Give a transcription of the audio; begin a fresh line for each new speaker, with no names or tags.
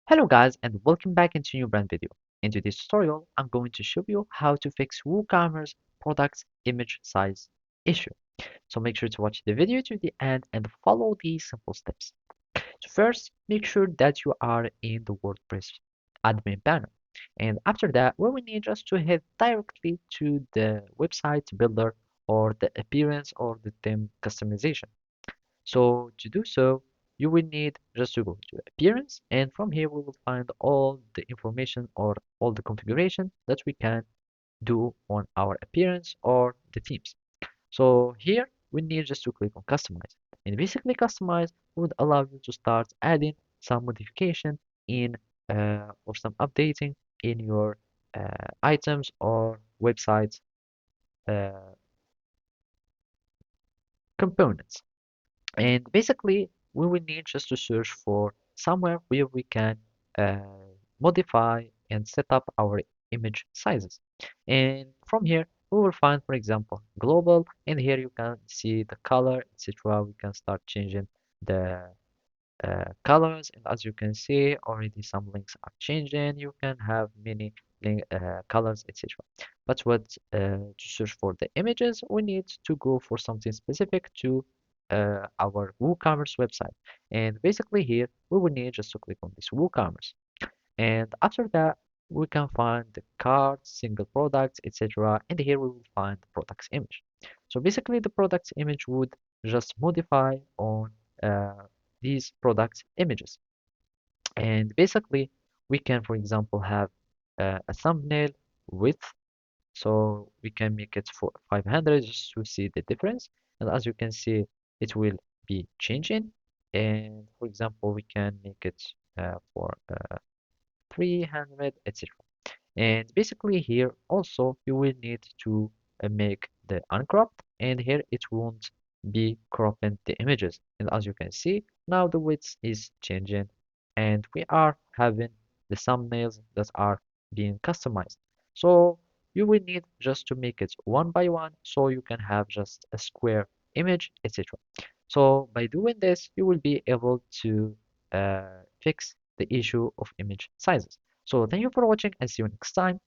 Hello guys and welcome back into a new brand video. In today's tutorial, I'm going to show you how to fix WooCommerce products image size issue. So make sure to watch the video to the end and follow these simple steps. So first, make sure that you are in the WordPress admin panel. And after that, we will need just to head directly to the website builder or the appearance or the theme customization. So to do so, you will need just to go to appearance, and from here we will find all the information or all the configuration that we can do on our appearance or the themes. So here we need just to click on customize, and basically customize would allow you to start adding some modification in or some updating in your items or websites uh, components. And basically, we will need just to search for somewhere where we can modify and set up our image sizes. And from here, we will find, for example, global, and here you can see the color, etc. We can start changing the colors, and as you can see, already some links are changing. You can have many link, colors, etc. But what to search for the images, we need to go for something specific to our WooCommerce website. And basically here, we will need just to click on this WooCommerce. And after that, we can find the cards, single products, etc. And here we will find the product's image. So basically, the product's image would just modify on uh, these product images. And basically, we can, for example, have a thumbnail width. So we can make it for 500 just to see the difference. And as you can see, it will be changing. And for example, we can make it for 300, etc. And basically here also you will need to make the uncropped, and here it won't be cropping the images. And as you can see, now the width is changing and we are having the thumbnails that are being customized. So you will need just to make it one by one so you can have just a square image, etc. So by doing this, you will be able to fix the issue of image sizes. So thank you for watching and see you next time.